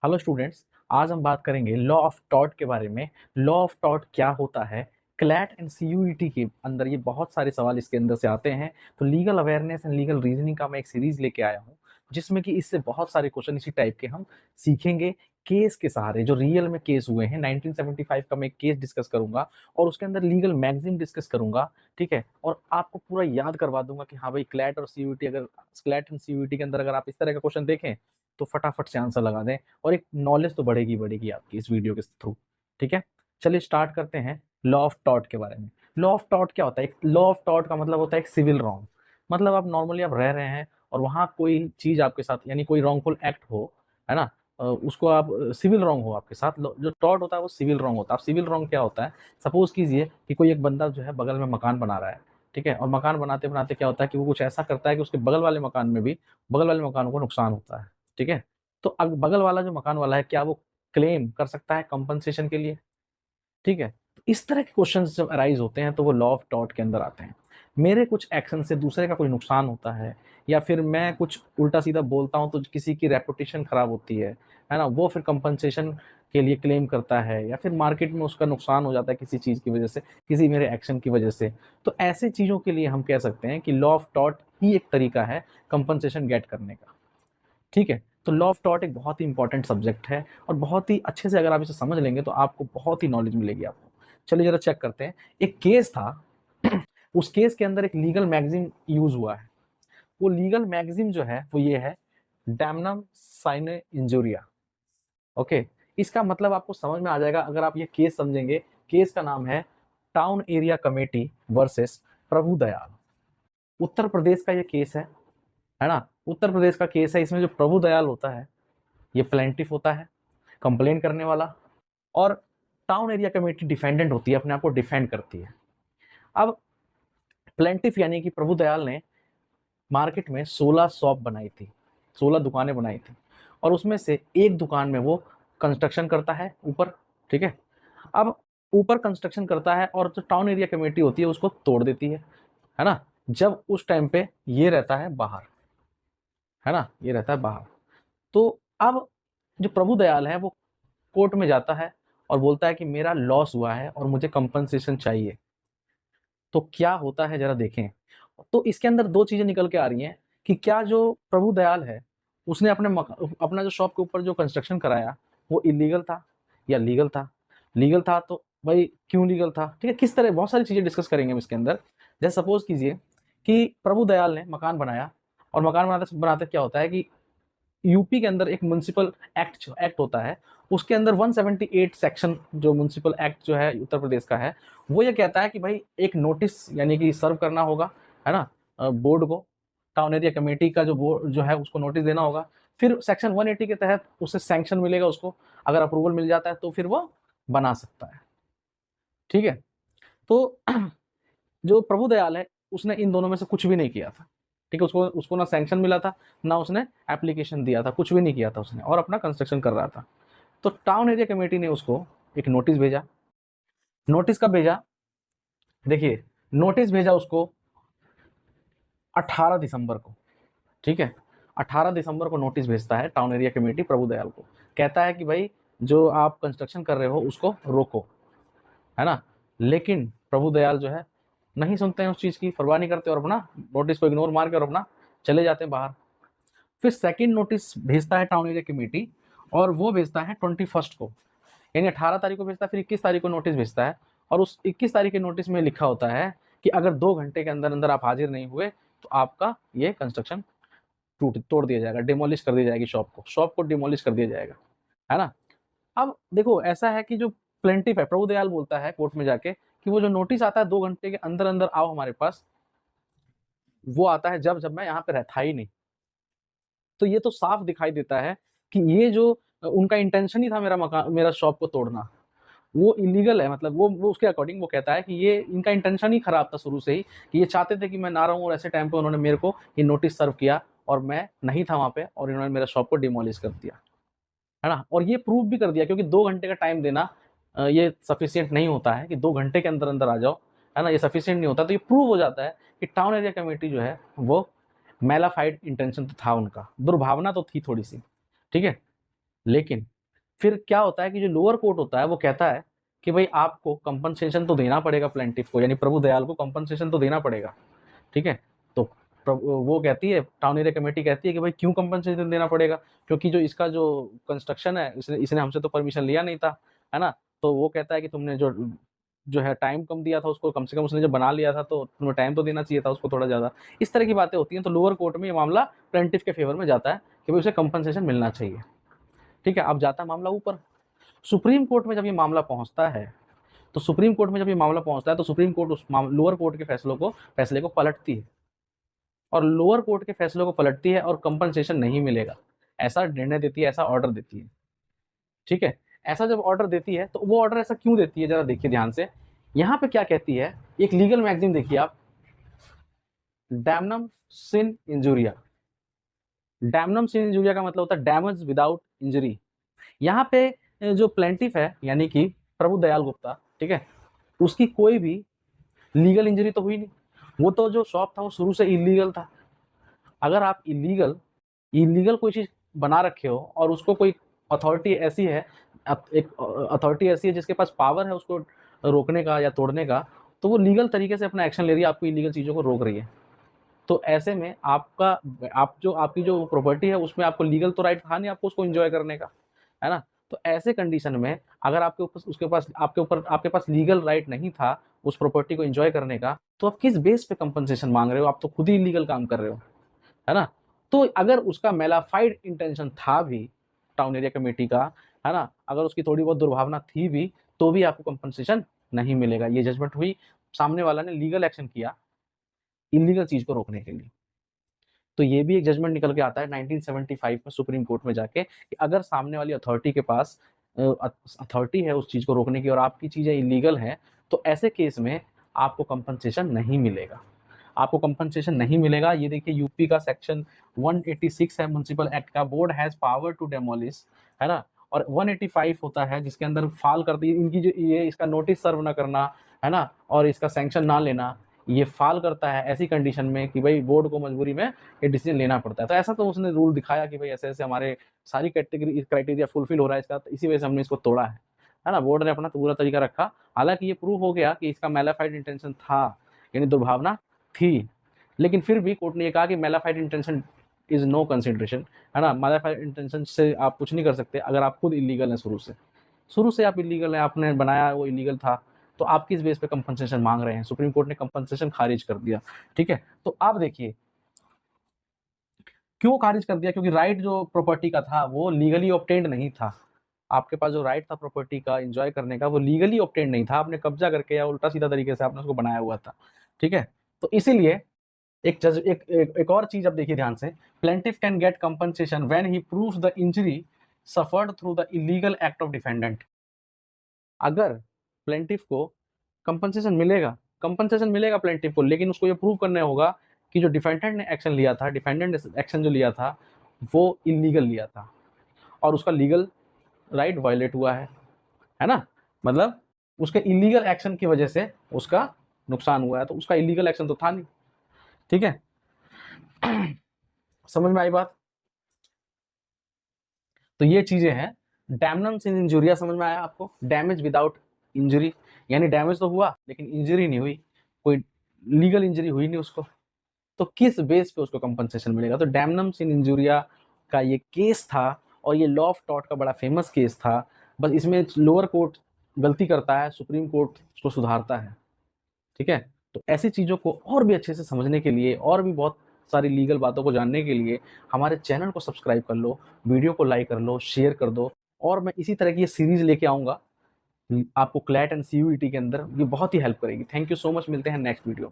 Hello students. आज हम बात करेंगे लॉ ऑफ टॉर्ट के बारे में। लॉ ऑफ टॉर्ट क्या होता है? क्लैट एंड सीयूईटी के अंदर ये बहुत सारे सवाल इसके अंदर से आते हैं। तो legal awareness and legal reasoning का मैं एक सीरीज लेके आया हूँ, जिसमें कि इससे बहुत सारे क्वेश्चन इसी टाइप के हम सीखेंगे केस के सहारे, जो रियल में केस हुए हैं। 1975 का मैं एक केस डिस्कस करूंगा और उसके अंदर लीगल मैगजीन डिस्कस करूंगा। ठीक है, और आपको पूरा याद करवा दूंगा कि हाँ भाई, क्लैट और सीयूईटी, अगर क्लैट एंड सीयूईटी के अंदर अगर आप इस तरह का क्वेश्चन देखें तो फटाफट से आंसर लगा दें, और एक नॉलेज तो बढ़ेगी बढ़ेगी आपकी इस वीडियो के थ्रू। ठीक है, चलिए स्टार्ट करते हैं लॉ ऑफ टॉर्ट के बारे में। लॉ ऑफ टॉर्ट क्या होता है? लॉ ऑफ टॉर्ट का मतलब होता है एक सिविल रॉन्ग। मतलब आप नॉर्मली आप रह रहे हैं और वहां कोई चीज आपके साथ, यानी कोई रॉन्गफुल एक्ट हो, है ना, उसको आप सिविल रॉन्ग हो आपके साथ। जो टॉर्ट होता है वो सिविल रॉन्ग होता है। अब सिविल रॉन्ग क्या होता है? सपोज कीजिए कि कोई एक बंदा जो है बगल में मकान बना रहा है। ठीक है, और मकान बनाते बनाते क्या होता है कि वो कुछ ऐसा करता है कि उसके बगल वाले मकान में भी, बगल वाले मकान को नुकसान होता है। ठीक है, तो बगल वाला जो मकान वाला है, क्या वो क्लेम कर सकता है कंपनसेशन के लिए? ठीक है, तो इस तरह के क्वेश्चंस जब अराइज होते हैं तो वो लॉ ऑफ टॉर्ट के अंदर आते हैं। मेरे कुछ एक्शन से दूसरे का कोई नुकसान होता है, या फिर मैं कुछ उल्टा सीधा बोलता हूं तो किसी की रेपुटेशन खराब होती है ना, वो फिर कंपनसेशन के लिए क्लेम करता है, या फिर मार्केट में उसका नुकसान हो जाता है किसी चीज की वजह से, किसी मेरे एक्शन की वजह से। तो ऐसी चीजों के लिए हम कह सकते हैं कि लॉ ऑफ टॉर्ट ही एक तरीका है कंपनसेशन गेट करने का। ठीक है, तो लॉ ऑफ टॉर्ट एक बहुत ही इंपॉर्टेंट सब्जेक्ट है, और बहुत ही अच्छे से अगर आप इसे समझ लेंगे तो आपको बहुत ही नॉलेज मिलेगी आपको। चलिए जरा चेक करते हैं। एक केस था उस केस के अंदर एक लीगल मैगजीन यूज हुआ है। वो लीगल मैगजीन जो है वो ये है, डैमनम साइने इंजुरिया। ओके, इसका मतलब आपको समझ में आ जाएगा अगर आप ये केस समझेंगे। केस का नाम है टाउन एरिया कमेटी वर्सेस प्रभु दयाल। उत्तर प्रदेश का ये केस है ना, उत्तर प्रदेश का केस है। इसमें जो प्रभु दयाल होता है ये प्लेंटिफ होता है, कंप्लेन करने वाला, और टाउन एरिया कमेटी डिफेंडेंट होती है, अपने आप को डिफेंड करती है। अब प्लेंटिफ यानी कि प्रभु दयाल ने मार्केट में 16 शॉप बनाई थी, 16 दुकानें बनाई थी, और उसमें से एक दुकान में वो कंस्ट्रक्शन करता है ऊपर। ठीक है, अब ऊपर कंस्ट्रक्शन करता है और जो टाउन एरिया कमेटी होती है उसको तोड़ देती है ना। जब उस टाइम पे ये रहता है बाहर, है ना, ये रहता है बाहर। तो अब जो प्रभु दयाल है वो कोर्ट में जाता है और बोलता है कि मेरा लॉस हुआ है और मुझे कंपनसेशन चाहिए। तो क्या होता है जरा देखें। तो इसके अंदर दो चीजें निकल के आ रही हैं कि क्या जो प्रभु दयाल है उसने अपना जो शॉप के ऊपर जो कंस्ट्रक्शन कराया वो इलीगल था या लीगल था। लीगल था तो भाई क्यों लीगल था? ठीक है, किस तरह, बहुत सारी चीजें डिस्कस करेंगे हम इसके अंदर। जैसे सपोज कीजिए कि प्रभु दयाल ने मकान बनाया, और मकान बनाते बनाते क्या होता है कि यूपी के अंदर एक म्युनिसिपल एक्ट होता है। उसके अंदर 178 सेक्शन, जो म्युनिसिपल एक्ट जो है उत्तर प्रदेश का है, वो ये कहता है कि भाई एक नोटिस यानी कि सर्व करना होगा, है ना, बोर्ड को। टाउन एरिया कमेटी का जो बोर्ड जो है उसको नोटिस देना होगा। फिर सेक्शन 180 के तहत उससे सैंक्शन मिलेगा उसको। अगर अप्रूवल मिल जाता है तो फिर वो बना सकता है। ठीक है, तो जो प्रभु दयाल है उसने इन दोनों में से कुछ भी नहीं किया था। ठीक है, उसको उसको ना सैंक्शन मिला था, ना उसने एप्लीकेशन दिया था, कुछ भी नहीं किया था उसने, और अपना कंस्ट्रक्शन कर रहा था। तो टाउन एरिया कमेटी ने उसको एक नोटिस भेजा। नोटिस कब भेजा? देखिए, नोटिस भेजा उसको 18 दिसंबर को। ठीक है, 18 दिसंबर को नोटिस भेजता है टाउन एरिया कमेटी प्रभु दयाल को। कहता है कि भाई जो आप कंस्ट्रक्शन कर रहे हो उसको रोको, है ना। लेकिन प्रभु दयाल जो है नहीं सुनते हैं उस चीज की, परवाह नहीं करते, और अपना नोटिस को इग्नोर मार के और अपना चले जाते हैं बाहर। फिर सेकंड नोटिस भेजता है टाउन एरिया कमेटी, और वो भेजता है 21 को, यानी 18 तारीख को भेजता है, फिर 21 तारीख को नोटिस भेजता है। और उस 21 तारीख के नोटिस में लिखा होता है कि अगर 2 घंटे के अंदर अंदर आप हाजिर नहीं हुए तो आपका ये कंस्ट्रक्शन टूट तोड़ दिया जाएगा, डिमोलिश कर दी जाएगी, शॉप को डिमोलिश कर दिया जाएगा, है ना। अब देखो, ऐसा है कि जो प्लेंटिफ है प्रभु दयाल बोलता है कोर्ट में जाके कि वो जो नोटिस आता है 2 घंटे के अंदर अंदर आओ हमारे पास, वो आता है जब जब मैं यहाँ पे रहता ही नहीं। तो ये तो साफ दिखाई देता है कि ये जो उनका इंटेंशन ही था मेरा मकान, मेरा शॉप को तोड़ना, वो इलीगल है। मतलब वो उसके अकॉर्डिंग वो कहता है कि ये इनका इंटेंशन ही खराब था शुरू से ही, कि ये चाहते थे कि मैं ना रहूं, और ऐसे टाइम पे उन्होंने मेरे को ये नोटिस सर्व किया और मैं नहीं था वहां पे, और इन्होंने मेरा शॉप को डिमोलिश कर दिया, है ना। और ये प्रूव भी कर दिया, क्योंकि 2 घंटे का टाइम देना ये सफिशियंट नहीं होता है कि 2 घंटे के अंदर अंदर आ जाओ, है ना, ये सफिशियंट नहीं होता। तो ये प्रूव हो जाता है कि टाउन एरिया कमेटी जो है वो मेलाफाइड इंटेंशन तो था, उनका दुर्भावना तो थी थोड़ी सी। ठीक है, लेकिन फिर क्या होता है कि जो लोअर कोर्ट होता है वो कहता है कि भाई आपको कंपनसेशन तो देना पड़ेगा प्लेंटिफ को, यानी प्रभु दयाल को कंपनसेशन तो देना पड़ेगा। ठीक है, तो वो कहती है, टाउन एरिया कमेटी कहती है कि भाई क्यों कंपनसेशन देना पड़ेगा, क्योंकि जो इसका जो कंस्ट्रक्शन है इसने हमसे तो परमिशन लिया नहीं था, है ना। तो वो कहता है कि तुमने जो जो है टाइम कम दिया था उसको, कम से कम उसने जब बना लिया था तो तुम्हें टाइम तो देना चाहिए था उसको थोड़ा ज़्यादा। इस तरह की बातें होती हैं, तो लोअर कोर्ट में ये मामला प्लेंटिफ के फेवर में जाता है कि भाई उसे कंपनसेशन मिलना चाहिए। ठीक है, अब जाता है मामला ऊपर सुप्रीम कोर्ट में। जब ये मामला पहुंचता है तो सुप्रीम कोर्ट में जब ये मामला पहुंचता है तो सुप्रीम कोर्ट उस लोअर कोर्ट के फैसले को पलटती है, और लोअर कोर्ट के फैसले को पलटती है और कंपनसेशन नहीं मिलेगा ऐसा निर्णय देती है, ऐसा ऑर्डर देती है। ठीक है, ऐसा जब ऑर्डर देती है तो वो ऑर्डर ऐसा क्यों देती है, जरा देखिए ध्यान से। यहां पे क्या कहती है, एक लीगल मैगजीन देखिए आप, डैमनम सिन इंजुरिया। डैमनम सिन इंजुरिया का मतलब होता है डैमेज विदाउट इंजरी। यहाँ पे जो प्लेंटिफ है यानी कि प्रभु दयाल गुप्ता, ठीक है, उसकी कोई भी लीगल इंजरी तो हुई नहीं। वो तो जो शॉप था वो शुरू से इलीगल था। अगर आप इलीगल कोई चीज बना रखे हो और उसको कोई अथॉरिटी ऐसी है, एक अथॉरिटी ऐसी है जिसके पास पावर है उसको रोकने का या तोड़ने का, तो वो लीगल तरीके से अपना एक्शन ले रही है, आपको इलीगल चीजों को रोक रही है। तो ऐसे में आपकी जो प्रॉपर्टी है उसमें आपको लीगल तो राइट था नहीं आपको उसको एंजॉय करने का, है ना। तो ऐसे कंडीशन में अगर आपके पास लीगल राइट नहीं था उस प्रॉपर्टी को एंजॉय करने का, तो आप किस बेस पे कंपनसेशन मांग रहे हो, आप तो खुद ही इलीगल काम कर रहे हो, है ना। तो अगर उसका मेलाफाइड इंटेंशन था भी टाउन एरिया कमेटी का, है ना, अगर उसकी थोड़ी बहुत दुर्भावना थी भी, तो भी आपको कंपनसेशन नहीं मिलेगा। ये जजमेंट हुई, सामने वाला ने लीगल एक्शन किया इलीगल चीज को रोकने के लिए। तो ये भी एक जजमेंट निकल के आता है 1975 में सुप्रीम कोर्ट में जाके, कि अगर सामने वाली अथॉरिटी के पास अथॉरिटी है उस चीज को रोकने की और आपकी चीजें इलीगल हैं, तो ऐसे केस में आपको कंपनसेशन नहीं मिलेगा। आपको कंपनसेशन नहीं मिलेगा। ये देखिए यूपी का सेक्शन 186 है म्युनिसिपल एक्ट का, board has power to demolish, है ना। और 185 होता है जिसके अंदर फाल कर दी इनकी जो ये इसका नोटिस सर्व ना करना, है ना, और इसका सैंक्शन ना लेना, ये फाल करता है ऐसी कंडीशन में कि भाई बोर्ड को मजबूरी में ये डिसीजन लेना पड़ता है। तो ऐसा तो उसने रूल दिखाया कि भाई ऐसे ऐसे हमारे सारी कैटेगरी क्राइटेरिया फुलफिल हो रहा है इसका, तो इसी वजह से हमने इसको तोड़ा है ना। बोर्ड ने अपना पूरा तरीका रखा, हालांकि ये प्रूव हो गया कि इसका मेलाफाइड इंटेंशन था, यानी दुर्भावना थी, लेकिन फिर भी कोर्ट ने ये कहा कि malafide intention is no consideration, है ना। मेलाफाइड इंटेंशन से आप कुछ नहीं कर सकते अगर आप खुद इलीगल हैं, शुरू से आप इलीगल हैं, आपने बनाया वो इलीगल था, तो आप किस बेस पे कंपनसेशन मांग रहे हैं। सुप्रीम कोर्ट ने कंपनसेशन खारिज कर दिया। ठीक है, तो आप देखिए क्यों खारिज कर दिया, क्योंकि राइट जो प्रॉपर्टी का था वो लीगली ऑब्टेन्ड नहीं था। आपके पास जो राइट था प्रॉपर्टी का एंजॉय करने का वो लीगली ऑब्टेन्ड नहीं था, आपने कब्जा करके या उल्टा सीधा तरीके से आपने उसको बनाया हुआ था। ठीक है, तो इसीलिए एक और चीज अब देखिए ध्यान से, plaintiff can get compensation when he proves the injury suffered through the illegal act of defendant. अगर प्लेंटिफ को कंपनसेशन मिलेगा प्लेंटिफ को, लेकिन उसको ये प्रूव करना होगा कि जो डिफेंडेंट ने एक्शन लिया था, डिफेंडेंट एक्शन जो लिया था वो इलीगल लिया था और उसका लीगल राइट वायलेट हुआ है ना। मतलब उसके इलीगल एक्शन की वजह से उसका नुकसान हुआ है, तो उसका इलीगल एक्शन तो था नहीं। ठीक है, समझ में आई बात। तो ये चीजें हैं। डैमनम्स इन इंजुरिया समझ में आया आपको, डैमेज विदाउट इंजरी, यानी डैमेज तो हुआ लेकिन इंजरी नहीं हुई, कोई लीगल इंजरी हुई नहीं उसको, तो किस बेस पे उसको कंपनसेशन मिलेगा। तो डैमनम्स इन इंजुरिया का ये केस था और ये लॉ ऑफ टॉर्ट का बड़ा फेमस केस था। बस इसमें लोअर कोर्ट गलती करता है, सुप्रीम कोर्ट उसको सुधारता है। ठीक है, तो ऐसी चीज़ों को और भी अच्छे से समझने के लिए और भी बहुत सारी लीगल बातों को जानने के लिए हमारे चैनल को सब्सक्राइब कर लो, वीडियो को लाइक कर लो, शेयर कर दो। और मैं इसी तरह की ये सीरीज लेके आऊँगा आपको क्लैट एंड CUET के अंदर, ये बहुत ही हेल्प करेगी। थैंक यू सो मच, मिलते हैं नेक्स्ट वीडियो।